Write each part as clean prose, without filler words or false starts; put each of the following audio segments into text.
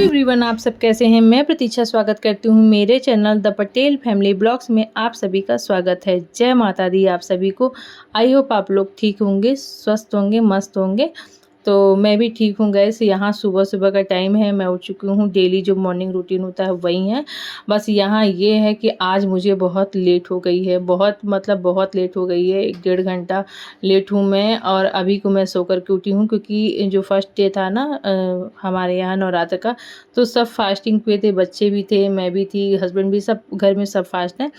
Everyone, आप सब कैसे हैं। मैं प्रतीक्षा स्वागत करती हूँ मेरे channel the Patel family blogs में। आप सभी का स्वागत है। जय माता दी आप सभी को। आई होप आप लोग ठीक होंगे, स्वस्थ होंगे, मस्त होंगे। तो मैं भी ठीक हूँ गैस। यहाँ सुबह सुबह का टाइम है, मैं उठ चुकी हूँ। डेली जो मॉर्निंग रूटीन होता है वही है। बस यहाँ ये है कि आज मुझे बहुत लेट हो गई है, बहुत लेट हो गई है। 1-1.5 घंटा लेट हूँ मैं। और अभी को मैं सो कर के उठी हूँ, क्योंकि जो फर्स्ट डे था ना हमारे यहाँ नवरात्र का, तो सब फास्टिंग पे थे। बच्चे भी थे, मैं भी थी, हस्बैंड भी, सब घर में सब फास्ट हैं।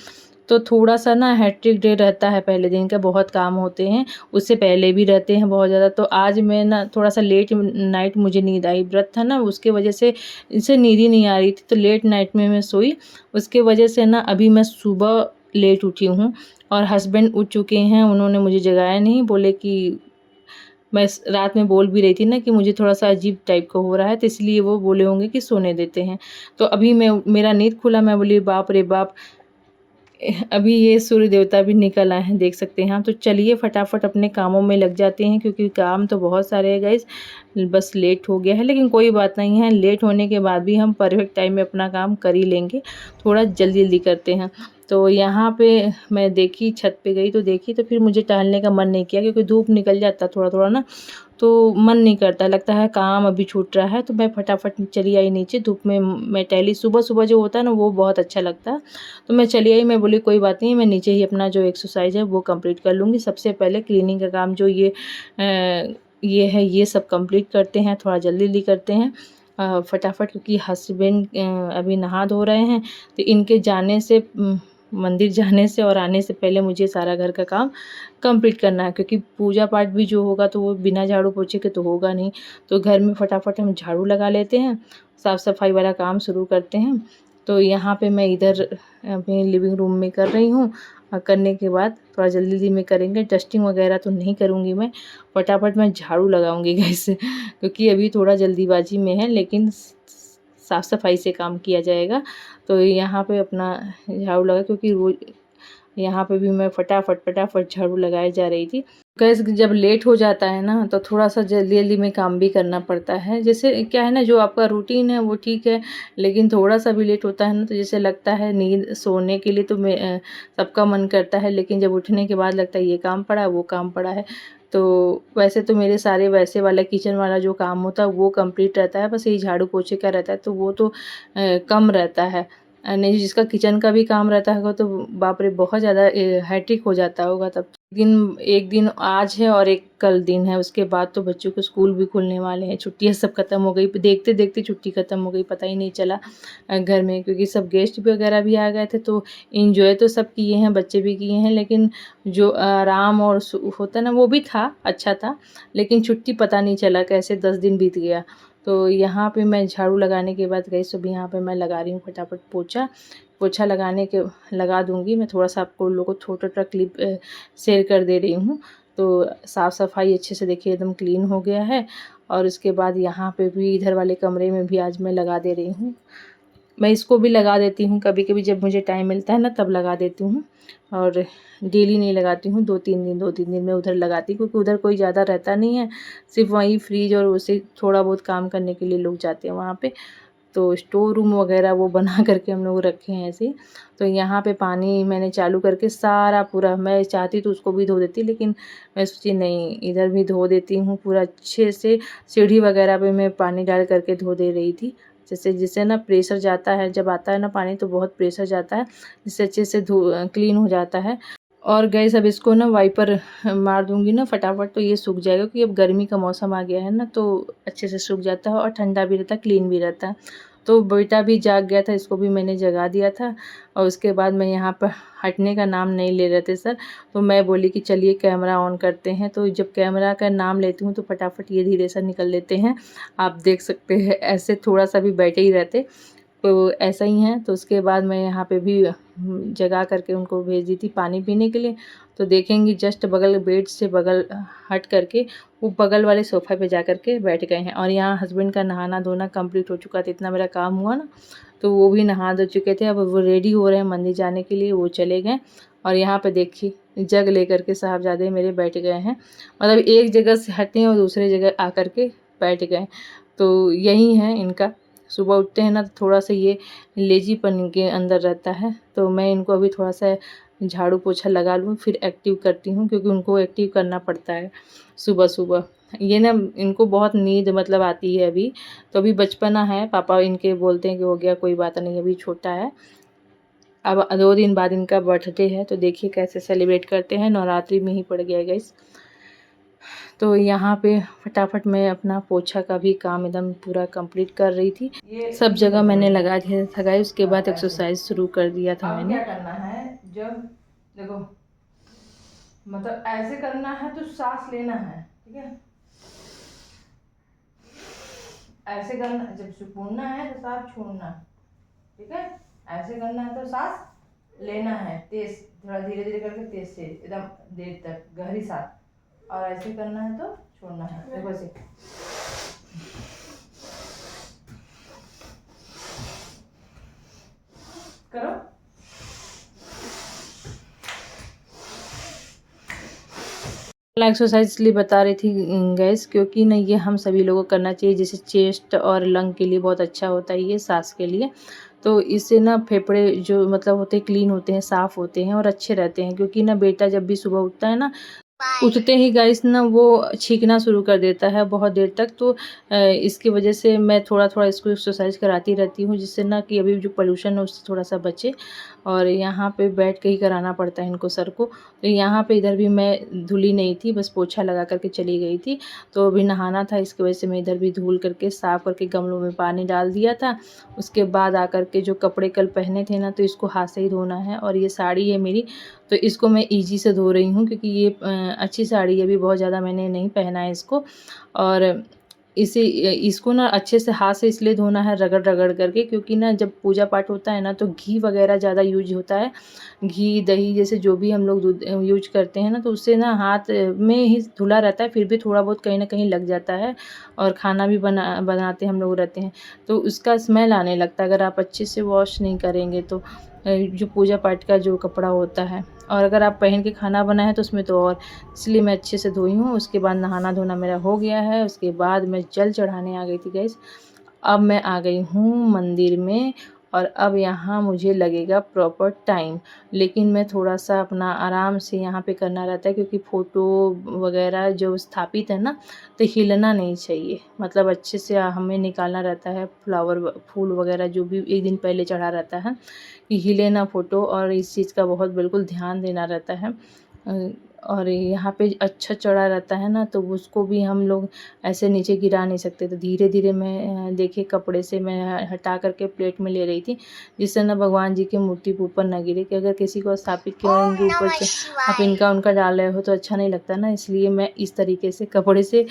तो थोड़ा-सा ना हेक्टिक डे रहता है पहले दिन का, बहुत काम होते हैं, उससे पहले भी रहते हैं बहुत ज़्यादा। तो आज मैं ना थोड़ा-सा लेट नाइट मुझे नींद आई, व्रत था ना उसके वजह से इनसे नींद ही नहीं आ रही थी, तो लेट नाइट में मैं सोई। उसके वजह से ना अभी मैं सुबह लेट उठी हूँ और हस्बैंड उठ चुके हैं, उन्होंने मुझे जगाया नहीं। बोले कि मैं रात में बोल भी रही थी ना कि मुझे थोड़ा-सा अजीब टाइप का हो रहा है, तो इसलिए वो बोले होंगे कि सोने देते हैं। तो अभी मेरा नींद खुला, मैं बोली बाप रे बाप! अभी ये सूर्य देवता भी निकल आए हैं, देख सकते हैं आप। तो चलिए फटाफट अपने कामों में लग जाते हैं, क्योंकि काम तो बहुत सारे हैं गाइज़। बस लेट हो गया है, लेकिन कोई बात नहीं है। लेट होने के बाद भी हम परफेक्ट टाइम में अपना काम कर ही लेंगे। थोड़ा जल्दी-जल्दी करते हैं। तो यहाँ पे मैं देखी, छत पे गई तो देखी, तो फिर मुझे टहलने का मन नहीं किया, क्योंकि धूप निकल जाता थोड़ा-थोड़ा ना, तो मन नहीं करता, लगता है काम अभी छूट रहा है। तो मैं फटाफट चली आई नीचे, धूप में मैं टहली। सुबह-सुबह जो होता है ना वो बहुत अच्छा लगता है। तो मैं चली आई, मैं बोली कोई बात नहीं, मैं नीचे ही अपना जो एक्सरसाइज़ है वो कंप्लीट कर लूँगी। सबसे पहले क्लीनिंग का काम जो ये है, ये सब कंप्लीट करते हैं, थोड़ा जल्दी-जल्दी करते हैं फटाफट, क्योंकि हस्बैंड अभी नहा धो रहे हैं। तो इनके जाने से मंदिर जाने से और आने से पहले मुझे सारा घर का काम कंप्लीट करना है, क्योंकि पूजा पाठ भी जो होगा तो वो बिना झाड़ू पोछे के तो होगा नहीं। तो घर में फटाफट हम झाड़ू लगा लेते हैं, साफ़ सफाई वाला काम शुरू करते हैं। तो यहाँ पे मैं इधर अपने लिविंग रूम में कर रही हूँ। करने के बाद थोड़ा जल्दी-जल्दी में करेंगे, डस्टिंग वगैरह तो नहीं करूँगी मैं, फटाफट मैं झाड़ू लगाऊँगी गैस क्योंकि अभी थोड़ा जल्दीबाजी में है, लेकिन साफ़ सफाई से काम किया जाएगा। तो यहाँ पे अपना झाड़ू लगा, क्योंकि रोज़ यहाँ पे भी मैं फटाफट झाड़ू लगाए जा रही थी। गैस जब लेट हो जाता है ना, तो थोड़ा-सा जल्दी-जल्दी में काम भी करना पड़ता है। जैसे क्या है ना, जो आपका रूटीन है वो ठीक है, लेकिन थोड़ा-सा भी लेट होता है ना, तो जैसे लगता है नींद सोने के लिए तो सबका मन करता है, लेकिन जब उठने के बाद लगता है ये काम पड़ा है, वो काम पड़ा है। तो वैसे तो मेरे सारे वैसे वाला किचन वाला जो काम होता है वो कंप्लीट रहता है, बस यही झाड़ू पोछे का रहता है, तो वो तो कम रहता है। नहीं, जिसका किचन का भी काम रहता होगा तो बाप रे! बहुत ज़्यादा हेक्टिक हो जाता होगा तब। एक दिन आज है और एक कल दिन है, उसके बाद तो बच्चों के स्कूल भी खुलने वाले हैं। छुट्टियाँ सब खत्म हो गई, देखते-देखते छुट्टी खत्म हो गई, पता ही नहीं चला घर में, क्योंकि सब गेस्ट वगैरह भी आ गए थे। तो एन्जॉय तो सब किए हैं, बच्चे भी किए हैं, लेकिन जो आराम और होता है ना वो भी था, अच्छा था, लेकिन छुट्टी पता नहीं चला कैसे 10 दिन बीत गया। तो यहाँ पे मैं झाड़ू लगाने के बाद गई, सब यहाँ पे मैं लगा रही हूँ फटाफट पोछा। पोछा लगा दूँगी मैं। थोड़ा-सा आपको लोगों को छोटा-छोटा क्लिप शेयर कर दे रही हूँ। तो साफ़-सफ़ाई अच्छे से देखिए एकदम क्लीन हो गया है। और उसके बाद यहाँ पे भी, इधर वाले कमरे में भी आज मैं लगा दे रही हूँ। मैं इसको भी लगा देती हूँ कभी-कभी, जब मुझे टाइम मिलता है ना तब लगा देती हूँ, और डेली नहीं लगाती हूँ। 2-3 दिन में उधर लगाती हूँ, क्योंकि उधर कोई ज़्यादा रहता नहीं है, सिर्फ़ वहीं फ्रिज और उसे थोड़ा बहुत काम करने के लिए लोग जाते हैं वहाँ पे। तो स्टोर रूम वगैरह वो बना करके हम लोग रखे हैं ऐसे ही। तो यहाँ पे पानी मैंने चालू करके सारा पूरा, मैं चाहती तो उसको भी धो देती, लेकिन मैं सोची नहीं, इधर भी धो देती हूँ पूरा अच्छे से। सीढ़ी वगैरह पे मैं पानी डाल करके धो दे रही थी, जैसे जिससे ना प्रेशर जाता है, जब आता है ना पानी तो बहुत प्रेशर जाता है, जिससे अच्छे से क्लीन हो जाता है। और गैस अब इसको ना वाइपर मार दूँगी ना फटाफट, तो ये सूख जाएगा, क्योंकि अब गर्मी का मौसम आ गया है ना, तो अच्छे से सूख जाता है और ठंडा भी रहता है, क्लीन भी रहता है। तो बेटा भी जाग गया था, इसको भी मैंने जगा दिया था। और उसके बाद मैं यहाँ पर हटने का नाम नहीं ले रहे थे सर, तो मैं बोली कि चलिए कैमरा ऑन करते हैं। तो जब कैमरा का नाम लेती हूँ तो फटाफट ये धीरे से निकल लेते हैं। आप देख सकते हैं, ऐसे थोड़ा-सा भी बैठे ही रहते। तो ऐसा ही है। तो उसके बाद मैं यहाँ पे भी जगा करके उनको भेज दी थी पानी पीने के लिए। तो देखेंगी जस्ट बगल बेड से बगल हट करके वो बगल वाले सोफ़ा पे जा कर के बैठ गए हैं। और यहाँ हस्बैंड का नहाना धोना कंप्लीट हो चुका था, इतना मेरा काम हुआ ना, तो वो भी नहा धो चुके थे। अब वो रेडी हो रहे हैं मंदिर जाने के लिए, वो चले गए। और यहाँ पे देखिए जग लेकर के साहबज़ादे मेरे बैठ गए हैं, मतलब एक जगह से हटे और दूसरी जगह आकर के बैठ गए। तो यही है इनका सुबह उठते हैं ना तो थोड़ा सा ये लेजीपन इनके अंदर रहता है। तो मैं इनको अभी थोड़ा सा झाड़ू पोछा लगा लूँ फिर एक्टिव करती हूँ, क्योंकि उनको एक्टिव करना पड़ता है सुबह-सुबह। ये ना इनको बहुत नींद मतलब आती है अभी, तो अभी बचपना है, पापा इनके बोलते हैं कि हो गया कोई बात नहीं, अभी छोटा है। अब 2 दिन बाद इनका बर्थडे है, तो देखिए कैसे सेलिब्रेट करते हैं, नवरात्रि में ही पड़ गया है गाइस। तो यहाँ पे फटाफट मैं अपना पोछा का भी काम एकदम पूरा कंप्लीट कर रही थी। सब जगह मैंने लगा दिया था गाइस, उसके बाद एक्सरसाइज शुरू कर दिया था मैंने। क्या करना है, जब देखो मतलब ऐसे करना है तो सांस लेना है, ठीक है। ऐसे करना, जब छोड़ना है तो सांस छोड़ना, ठीक है। ऐसे करना है तो सांस लेना है, तेज, थोड़ा धीरे धीरे करके तेज से एकदम देर तक गहरी सांस, और ऐसे करना है तो छोड़ना है। देखो ऐसे करो। एक्सरसाइज इसलिए बता रही थी गैस, क्योंकि ना ये हम सभी लोगों को करना चाहिए, जैसे चेस्ट और लंग के लिए बहुत अच्छा होता है ये, सांस के लिए। तो इससे ना फेफड़े जो मतलब होते हैं क्लीन होते हैं, साफ़ होते हैं और अच्छे रहते हैं। क्योंकि ना बेटा जब भी सुबह उठता है ना, उठते ही गाइस ना वो छींकना शुरू कर देता है बहुत देर तक। तो इसकी वजह से मैं थोड़ा-थोड़ा इसको एक्सरसाइज कराती रहती हूँ, जिससे ना कि अभी जो पोल्यूशन है उससे थोड़ा-सा बचे। और यहाँ पे बैठ के ही कराना पड़ता है इनको सर को। तो यहाँ पे इधर भी मैं धुली नहीं थी, बस पोछा लगा कर के चली गई थी। तो अभी नहाना था, इसकी वजह से मैं इधर भी धुल करके साफ़ करके गमलों में पानी डाल दिया था। उसके बाद आकर के जो कपड़े कल पहने थे ना, तो इसको हाथ से ही धोना है। और ये साड़ी है मेरी, तो इसको मैं ईज़ी से धो रही हूँ, क्योंकि ये अच्छी साड़ी है, अभी बहुत ज़्यादा मैंने नहीं पहना है इसको। और इसको ना अच्छे से हाथ से इसलिए धोना है रगड़-रगड़ करके, क्योंकि ना जब पूजा पाठ होता है ना तो घी वगैरह ज़्यादा यूज़ होता है। घी, दही जैसे जो भी हम लोग दूध यूज़ करते हैं ना, तो उससे ना हाथ में ही धुला रहता है, फिर भी थोड़ा बहुत कहीं न कहीं लग जाता है। और खाना भी बनाते हम लोग रहते हैं, तो उसका स्मेल आने लगता है अगर आप अच्छे से वॉश नहीं करेंगे तो। जो पूजा पाठ का जो कपड़ा होता है, और अगर आप पहन के खाना बनाएँ तो उसमें तो और, इसलिए मैं अच्छे से धोई हूँ। उसके बाद नहाना धोना मेरा हो गया है। उसके बाद मैं जल चढ़ाने आ गई थी गाइस। अब मैं आ गई हूँ मंदिर में, और अब यहाँ मुझे लगेगा प्रॉपर टाइम। लेकिन मैं थोड़ा-सा अपना आराम से यहाँ पे करना रहता है, क्योंकि फ़ोटो वगैरह जो स्थापित है ना, तो हिलना नहीं चाहिए। मतलब अच्छे से हमें निकालना रहता है, फूल वगैरह जो भी एक दिन पहले चढ़ा रहता है, कि हिले ना फ़ोटो, और इस चीज़ का बहुत बिल्कुल ध्यान देना रहता है। और यहाँ पे अच्छा चढ़ा रहता है ना, तो उसको भी हम लोग ऐसे नीचे गिरा नहीं सकते। तो धीरे-धीरे मैं देखिए कपड़े से मैं हटा कर के प्लेट में ले रही थी, जिससे ना भगवान जी की मूर्ति के ऊपर ना गिरे। कि अगर किसी को स्थापित किया और उनके ऊपर से आप इनका उनका डाल रहे हो तो अच्छा नहीं लगता ना, इसलिए मैं इस तरीके से कपड़े से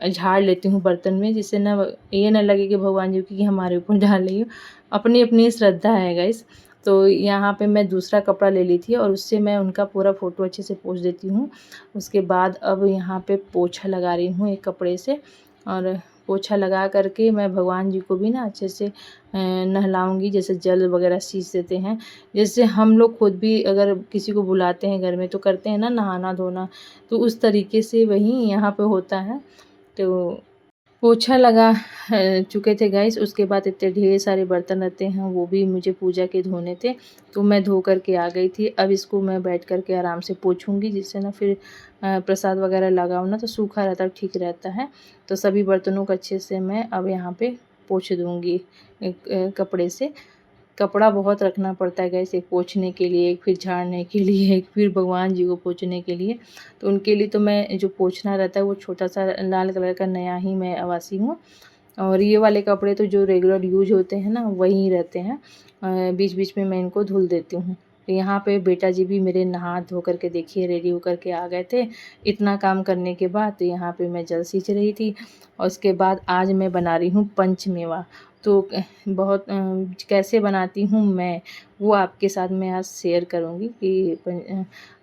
झाड़ लेती हूँ बर्तन में, जिससे ना ये ना लगे कि भगवान जी की हमारे ऊपर डाल रही हूँ। अपनी-अपनी श्रद्धा है गाइस। तो यहाँ पे मैं दूसरा कपड़ा ले ली थी, और उससे मैं उनका पूरा फ़ोटो अच्छे से पोंछ देती हूँ। उसके बाद अब यहाँ पे पोछा लगा रही हूँ एक कपड़े से, और पोछा लगा कर के मैं भगवान जी को भी ना अच्छे से नहलाऊँगी, जैसे जल वगैरह सींच देते हैं। जैसे हम लोग खुद भी अगर किसी को बुलाते हैं घर में तो करते हैं ना नहाना-धोना, तो उस तरीके से वही यहाँ पे होता है। तो पोछा लगा चुके थे गाइस। उसके बाद इतने ढेर सारे बर्तन रहते हैं, वो भी मुझे पूजा के धोने थे, तो मैं धो कर के आ गई थी। अब इसको मैं बैठ कर के आराम से पोंछूँगी, जिससे ना फिर प्रसाद वगैरह लगाओ ना तो सूखा रहता है, ठीक रहता है। तो सभी बर्तनों को अच्छे से मैं अब यहाँ पे पोंछ दूँगी कपड़े से। कपड़ा बहुत रखना पड़ता है गाइस, एक पोंछने के लिए, एक फिर झाड़ने के लिए, एक फिर भगवान जी को पोंछने के लिए। तो उनके लिए तो मैं जो पोंछना रहता है वो छोटा-सा लाल कलर का नया ही मैं आवासी हूँ। और ये वाले कपड़े तो जो रेगुलर यूज़ होते हैं ना वही रहते हैं। बीच-बीच में मैं इनको धुल देती हूँ। तो यहाँ पे बेटा जी भी मेरे नहा धो कर के देखिए रेडी होकर के आ गए थे। इतना काम करने के बाद तो यहाँ पे मैं जल सींच रही थी, और उसके बाद आज मैं बना रही हूँ पंचमेवा। तो बहुत कैसे बनाती हूँ मैं, वो आपके साथ मैं आज शेयर करूँगी कि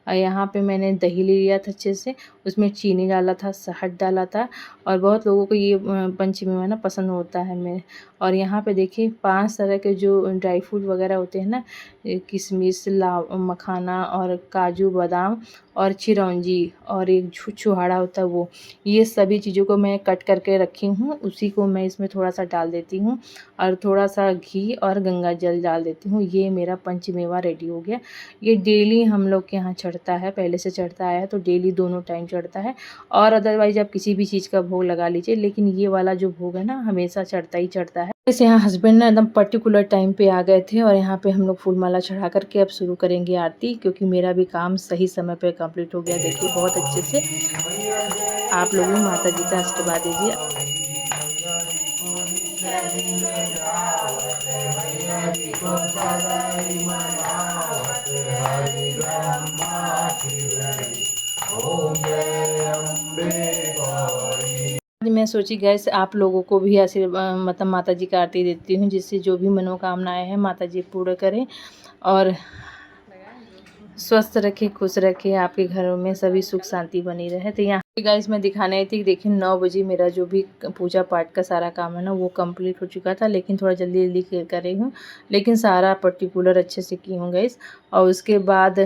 यहाँ पे मैंने दही ले लिया था अच्छे से, उसमें चीनी डाला था, शहद डाला था और बहुत लोगों को ये पंचमेवा ना पसंद होता है मैं। और यहाँ पे देखिए 5 तरह के जो ड्राई फ्रूट वगैरह होते हैं ना, किशमिश, मखाना और काजू, बादाम और चिरौंजी और एक छुहारा होता है वो, ये सभी चीज़ों को मैं कट करके रखी हूँ, उसी को मैं इसमें थोड़ा-सा डाल देती हूँ और थोड़ा-सा घी और गंगा जल डाल देती हूँ। ये मेरा पंचमेवा रेडी हो गया। ये डेली हम लोग के यहाँ चढ़ता है, पहले से चढ़ता आया है, तो डेली दोनों टाइम चढ़ता है। और अदरवाइज़ आप किसी भी चीज़ का भोग लगा लीजिए, लेकिन ये वाला जो भोग है ना, हमेशा चढ़ता ही चढ़ता है। वैसे यहाँ हस्बैंड ना एकदम पर्टिकुलर टाइम पे आ गए थे और यहाँ पे हम लोग फूल माला चढ़ा करके अब शुरू करेंगे आरती, क्योंकि मेरा भी काम सही समय पे कंप्लीट हो गया। देखिए बहुत अच्छे से आप लोग भी माता जी का आशीर्वाद दीजिए। आज मैं सोची गैस आप लोगों को भी मतलब माता जी का आरती देती हूँ, जिससे जो भी मनोकामनाएं हैं माता जी पूर्ण करें और स्वस्थ रखे, खुश रखे, आपके घरों में सभी सुख शांति बनी रहे। तो यहाँ पे गाइस मैं दिखाने आई थी कि देखिए 9 बजे मेरा जो भी पूजा पाठ का सारा काम है ना वो कंप्लीट हो चुका था, लेकिन थोड़ा जल्दी जल्दी कर रही हूँ, लेकिन सारा पर्टिकुलर अच्छे से की हूँ गाइस। और उसके बाद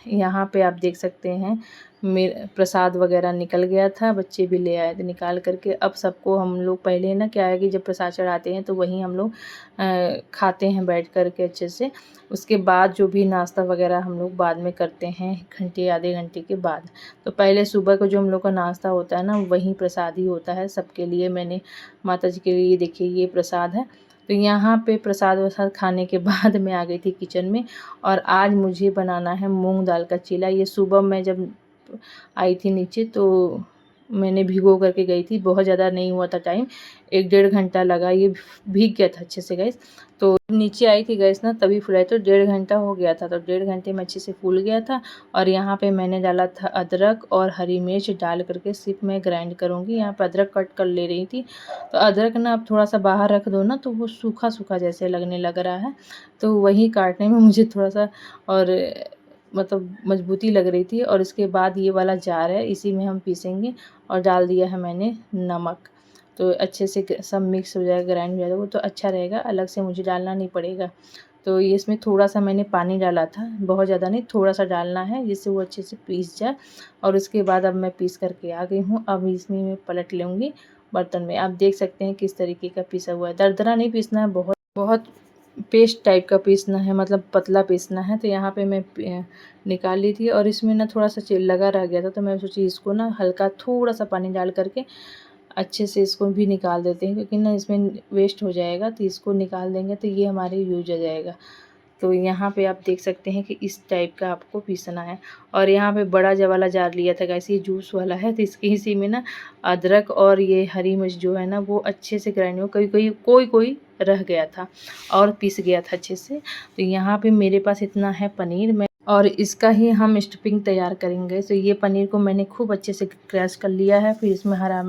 यहाँ पे आप देख सकते हैं मेरे प्रसाद वगैरह निकल गया था, बच्चे भी ले आए थे निकाल करके। अब सबको हम लोग पहले ना क्या है कि जब प्रसाद चढ़ाते हैं तो वहीं हम लोग खाते हैं बैठ कर के अच्छे से। उसके बाद जो भी नाश्ता वगैरह हम लोग बाद में करते हैं, घंटे आधे घंटे के बाद। तो पहले सुबह को जो हम लोग का नाश्ता होता है ना, वहीं प्रसाद ही होता है सबके लिए। मैंने माता जी के लिए देखिए ये प्रसाद है। तो यहाँ पे प्रसाद वसाद खाने के बाद मैं आ गई थी किचन में और आज मुझे बनाना है मूंग दाल का चीला। ये सुबह मैं जब आई थी नीचे तो मैंने भिगो करके गई थी, बहुत ज़्यादा नहीं हुआ था टाइम, 1-1.5 घंटा लगा, ये भीग गया था अच्छे से गैस। तो नीचे आई थी गैस ना तभी फुलाई, तो 1.5 घंटा हो गया था, तो 1.5 घंटे में अच्छे से फूल गया था। और यहाँ पे मैंने डाला था अदरक और हरी मिर्च डाल करके सिर्फ मैं ग्राइंड करूँगी। यहाँ पे अदरक कट कर ले रही थी, तो अदरक ना अब थोड़ा सा बाहर रख दो ना तो वो सूखा सूखा जैसे लगने लग रहा है, तो वही काटने में मुझे थोड़ा सा और मतलब मजबूती लग रही थी। और इसके बाद ये वाला जार है, इसी में हम पीसेंगे और डाल दिया है मैंने नमक, तो अच्छे से सब मिक्स हो जाएगा, ग्राइंड हो जाएगा, वो तो अच्छा रहेगा, अलग से मुझे डालना नहीं पड़ेगा। तो ये इसमें थोड़ा सा मैंने पानी डाला था, बहुत ज़्यादा नहीं, थोड़ा सा डालना है जिससे वो अच्छे से पीस जाए। और उसके बाद अब मैं पीस करके आ गई हूँ। अब इसमें मैं पलट लूँगी बर्तन में। आप देख सकते हैं किस तरीके का पीसा हुआ है, दरदरा नहीं पीसना है, बहुत बहुत पेस्ट टाइप का पीसना है, मतलब पतला पीसना है। तो यहाँ पे मैं निकाल ली थी और इसमें ना थोड़ा सा लगा रह गया था, तो मैं सोची इसको ना हल्का थोड़ा सा पानी डाल करके अच्छे से इसको भी निकाल देते हैं, क्योंकि ना इसमें वेस्ट हो जाएगा, तो इसको निकाल देंगे तो ये हमारे यूज आ जाएगा। तो यहाँ पे आप देख सकते हैं कि इस टाइप का आपको पीसना है। और यहाँ पे बड़ा वाला जार लिया था गाइस, ये जूस वाला है, तो इसके इसी में ना अदरक और ये हरी मिर्च जो है ना वो अच्छे से ग्राइंड हो, कोई रह गया था और पीस गया था अच्छे से। तो यहाँ पे मेरे पास इतना है पनीर में और इसका ही हम स्टफिंग तैयार करेंगे। तो ये पनीर को मैंने खूब अच्छे से क्रश कर लिया है, फिर इसमें हरा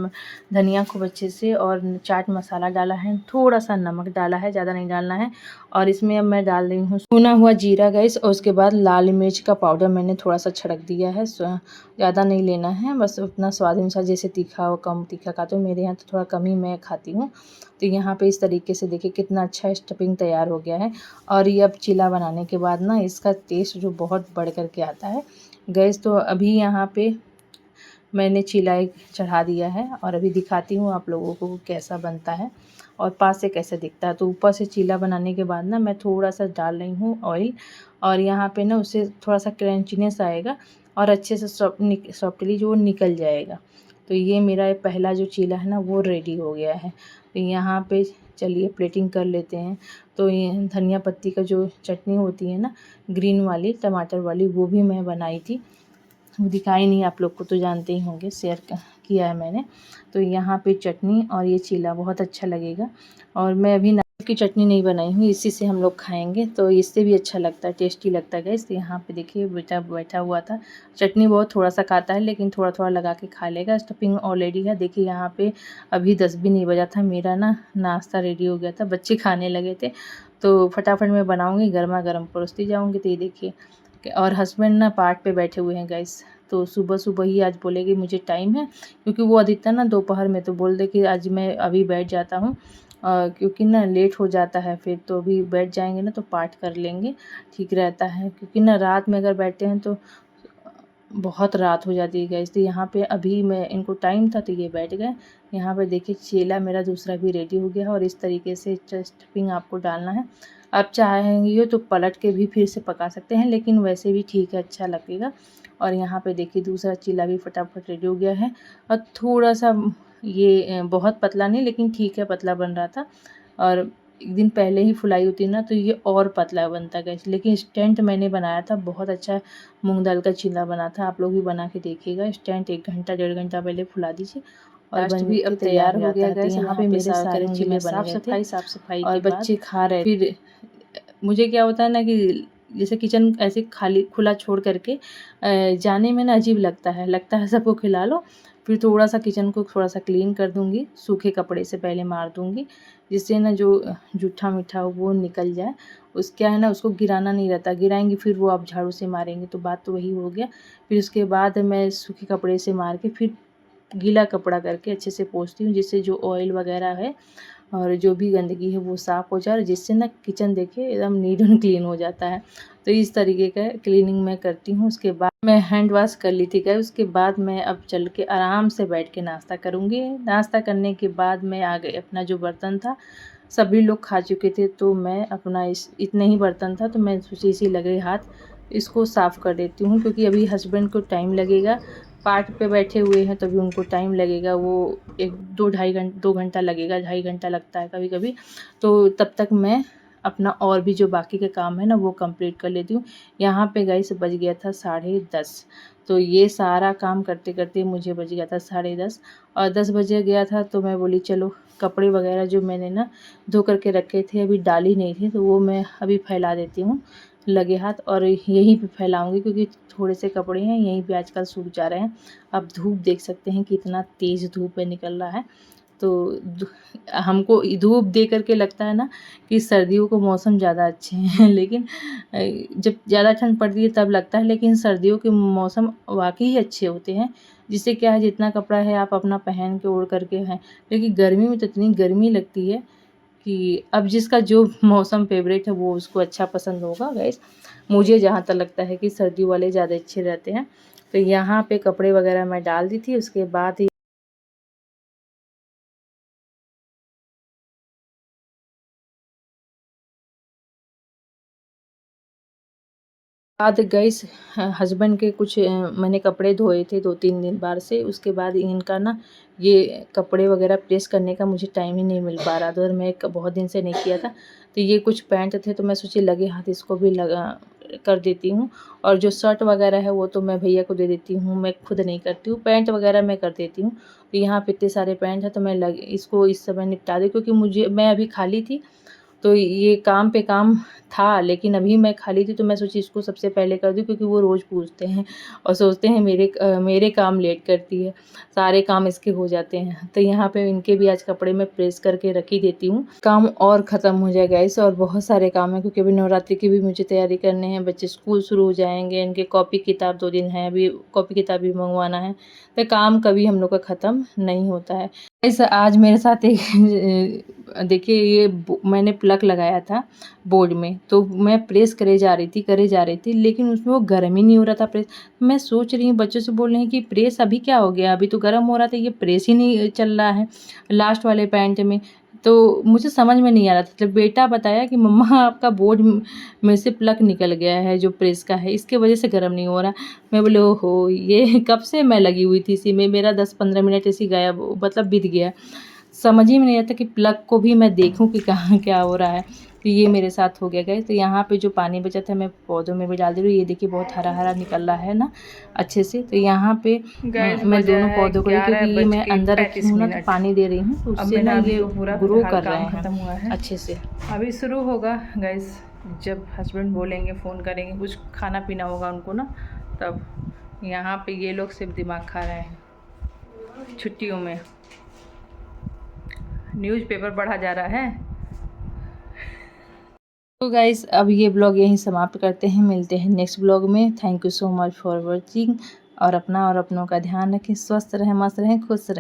धनिया खूब अच्छे से और चाट मसाला डाला है, थोड़ा सा नमक डाला है, ज़्यादा नहीं डालना है। और इसमें अब मैं डाल रही हूँ भुना हुआ जीरा गैस, और उसके बाद लाल मिर्च का पाउडर मैंने थोड़ा सा छिड़क दिया है, ज़्यादा नहीं लेना है, बस उतना स्वाद अनुसार, जैसे तीखा हो कम तीखा खाते हो, मेरे यहाँ तो थोड़ा कम ही मैं खाती हूँ। तो यहाँ पे इस तरीके से देखिए कितना अच्छा स्टफिंग तैयार हो गया है। और ये अब चीला बनाने के बाद ना इसका टेस्ट जो बहुत बढ़ कर के आता है गैस। तो अभी यहाँ पे मैंने चीला चढ़ा दिया है और अभी दिखाती हूँ आप लोगों को कैसा बनता है और पास से कैसे दिखता है। तो ऊपर से चीला बनाने के बाद ना मैं थोड़ा सा डाल रही हूँ ऑयल, और यहाँ पे ना उससे थोड़ा सा क्रंचीनेस आएगा और अच्छे से सॉफ्टली जो निकल जाएगा। तो ये मेरा पहला जो चीला है ना वो रेडी हो गया है। तो यहाँ पे चलिए प्लेटिंग कर लेते हैं। तो ये धनिया पत्ती का जो चटनी होती है ना, ग्रीन वाली टमाटर वाली, वो भी मैं बनाई थी, वो दिखाई नहीं, आप लोग को तो जानते ही होंगे, शेयर किया है मैंने। तो यहाँ पे चटनी और ये चीला बहुत अच्छा लगेगा। और मैं अभी नारियल की चटनी नहीं बनाई हूँ, इसी से हम लोग खाएंगे, तो इससे भी अच्छा लगता है, टेस्टी लगता है गैस। तो यहाँ पे देखिए बेटा बैठा हुआ था, चटनी बहुत थोड़ा सा खाता है लेकिन थोड़ा थोड़ा लगा के खा लेगा। स्टफिंग ऑलरेडी है, देखिए यहाँ पे अभी 10 भी नहीं बजा था, मेरा ना नाश्ता रेडी हो गया था, बच्चे खाने लगे थे। तो फटाफट मैं बनाऊँगी, गर्मा-गर्म परोसती जाऊँगी। तो ये देखिए, और हस्बैंड ना पार्ट पे बैठे हुए हैं गाइस। तो सुबह-सुबह ही आज बोले कि मुझे टाइम है, क्योंकि वो अधिकतर ना दोपहर में तो बोल दे कि आज मैं अभी बैठ जाता हूँ, क्योंकि ना लेट हो जाता है फिर, तो अभी बैठ जाएँगे ना तो पाठ कर लेंगे, ठीक रहता है। क्योंकि ना रात में अगर बैठते हैं तो बहुत रात हो जाती है गाइस। तो यहाँ पे अभी मैं इनको टाइम था तो ये बैठ गए। यहाँ पे देखिए चीला मेरा दूसरा भी रेडी हो गया है, और इस तरीके से स्टफिंग आपको डालना है। आप चाहेंगे तो पलट के भी फिर से पका सकते हैं, लेकिन वैसे भी ठीक है, अच्छा लगेगा। और यहाँ पे देखिए दूसरा चीला भी फटाफट रेडी हो गया है, और थोड़ा सा ये बहुत पतला नहीं, लेकिन ठीक है, पतला बन रहा था। और एक दिन पहले ही फुलाई होती ना तो ये और पतला बनता गया, लेकिन स्टैंड मैंने बनाया था, बहुत अच्छा मूंग दाल का चीला बना था। आप लोग भी बना के देखिएगा। स्टैंड 1 घंटा 1.5 घंटा पहले फुला दीजिए, और बन भी अब तैयार हो गया है। तो यहाँ पे मेरे सारे चीले बन गए थे, साफ सफाई और बच्चे खा रहे। फिर मुझे क्या होता है ना कि जैसे किचन ऐसे खाली खुला छोड़ करके जाने में ना अजीब लगता है सबको खिला लो। फिर थोड़ा सा किचन को थोड़ा सा क्लीन कर दूँगी, सूखे कपड़े से पहले मार दूँगी, जिससे ना जो जूठा मीठा हो वो निकल जाए। क्या है ना, उसको गिराना नहीं रहता, गिराएंगे फिर वो आप झाड़ू से मारेंगे, तो बात तो वही हो गया। फिर उसके बाद मैं सूखे कपड़े से मार के फिर गीला कपड़ा करके अच्छे से पोंछती हूँ, जिससे जो ऑयल वगैरह है और जो भी गंदगी है वो साफ़ हो जाए, जिससे ना किचन देखिए एकदम नीट एंड क्लीन हो जाता है। तो इस तरीके का क्लीनिंग मैं करती हूँ। उसके बाद मैं हैंड वॉश कर ली थी गाइस। उसके बाद मैं अब चल के आराम से बैठ के नाश्ता करूँगी। नाश्ता करने के बाद मैं आ गई, अपना जो बर्तन था सभी लोग खा चुके थे, तो मैं अपना इतने ही बर्तन था, तो मैं सोची इसी लगे हाथ इसको साफ़ कर देती हूँ, क्योंकि अभी हस्बैंड को टाइम लगेगा, पाठ पे बैठे हुए हैं, तभी उनको टाइम लगेगा। वो 2 घंटा लगेगा, 2.5 घंटा लगता है कभी-कभी। तो तब तक मैं अपना और भी जो बाकी के काम है ना वो कंप्लीट कर लेती हूँ। यहाँ पे गाइस बज गया था 10:30, तो ये सारा काम करते-करते मुझे बज गया था 10:30, और 10 बजे गया था। तो मैं बोली चलो कपड़े वगैरह जो मैंने ना धो करके रखे थे, अभी डाली नहीं थी, तो वो मैं अभी फैला देती हूँ लगे हाथ, और यहीं पे फैलाऊँगी, क्योंकि थोड़े से कपड़े हैं यहीं पे आजकल सूख जा रहे हैं। आप धूप देख सकते हैं कितना तेज़ धूप है निकल रहा है। तो हमको धूप देख कर के लगता है ना कि सर्दियों को मौसम ज़्यादा अच्छे हैं, लेकिन जब ज़्यादा ठंड पड़ती है तब लगता है, लेकिन सर्दियों के मौसम वाकई ही अच्छे होते हैं। जिससे क्या है, जितना कपड़ा है आप अपना पहन के ओढ़ करके हैं, लेकिन गर्मी में तो इतनी गर्मी लगती है कि अब जिसका जो मौसम फेवरेट है वो उसको अच्छा पसंद होगा गाइस। मुझे जहाँ तक लगता है कि सर्दियों वाले ज़्यादा अच्छे रहते हैं। तो यहाँ पे कपड़े वगैरह मैं डाल दी थी, उसके बाद ही बाद गाइस हस्बैंड के कुछ मैंने कपड़े धोए थे 2-3 दिन बाहर से। उसके बाद इनका ना ये कपड़े वगैरह प्रेस करने का मुझे टाइम ही नहीं मिल पा रहा था, और मैं बहुत दिन से नहीं किया था। तो ये कुछ पैंट थे, तो मैं सोची लगे हाथ इसको भी लगा कर देती हूँ। और जो शर्ट वगैरह है वो तो मैं भैया को दे देती हूँ, मैं खुद नहीं करती हूँ। पैंट वगैरह मैं कर देती हूँ। तो यहाँ पे इतने सारे पैंट हैं, तो मैं इसको इस समय निपटा दी, क्योंकि मैं अभी खाली थी, तो ये काम पे काम था, लेकिन अभी मैं खाली थी, तो मैं सोची इसको सबसे पहले कर दूँ, क्योंकि वो रोज़ पूछते हैं और सोचते हैं मेरे काम लेट करती है, सारे काम इसके हो जाते हैं। तो यहाँ पे इनके भी आज कपड़े मैं प्रेस करके रख ही देती हूँ, काम और ख़त्म हो जाएगा गाइस। और बहुत सारे काम हैं, क्योंकि अभी नवरात्रि की भी मुझे तैयारी करने हैं, बच्चे स्कूल शुरू हो जाएंगे, इनके कॉपी किताब 2 दिन है, अभी कॉपी किताब भी मंगवाना है। तो काम कभी हम लोग का ख़त्म नहीं होता है। गाइस आज मेरे साथ एक देखिए ये मैंने प्लग लगाया था बोर्ड में, तो मैं प्रेस करे जा रही थी, लेकिन उसमें वो गर्म ही नहीं हो रहा था प्रेस। मैं सोच रही हूँ, बच्चों से बोल रही हैं कि प्रेस अभी क्या हो गया, अभी तो गर्म हो रहा था, ये प्रेस ही नहीं चल रहा है लास्ट वाले पैंट में। तो मुझे समझ में नहीं आ रहा था, तो बेटा बताया कि मम्मा आपका बोर्ड में से प्लग निकल गया है जो प्रेस का है, इसके वजह से गर्म नहीं हो रहा। मैं बोले ओहो, ये कब से मैं लगी हुई थी इसी में, मेरा 10-15 मिनट ऐसे गायब मतलब बीत गया। समझ ही में नहीं आता कि प्लग को भी मैं देखूं कि कहाँ क्या हो रहा है। तो ये मेरे साथ हो गया गाइस। तो यहाँ पे जो पानी बचा था मैं पौधों में भी डाल दे रही हूँ। ये देखिए बहुत हरा हरा निकल रहा है ना अच्छे से। तो यहाँ पे मैं दोनों पौधों को, क्योंकि ये मैं अंदर रखी हूँ ना तो पानी दे रही हूँ, तो उससे ना ये ग्रो कर रहे हैं अच्छे से। अभी शुरू होगा गाइस, जब हस्बैंड बोलेंगे, फ़ोन करेंगे, कुछ खाना पीना होगा उनको ना, तब। यहाँ पे ये लोग सिर्फ दिमाग खा रहे हैं छुट्टियों में। न्यूज़पेपर पढ़ा जा रहा है। तो गाइस अब ये ब्लॉग यहीं समाप्त करते हैं, मिलते हैं नेक्स्ट ब्लॉग में। Thank you so much for watching. और अपना और अपनों का ध्यान रखें, स्वस्थ रहें, मस्त रहें, खुश रहें।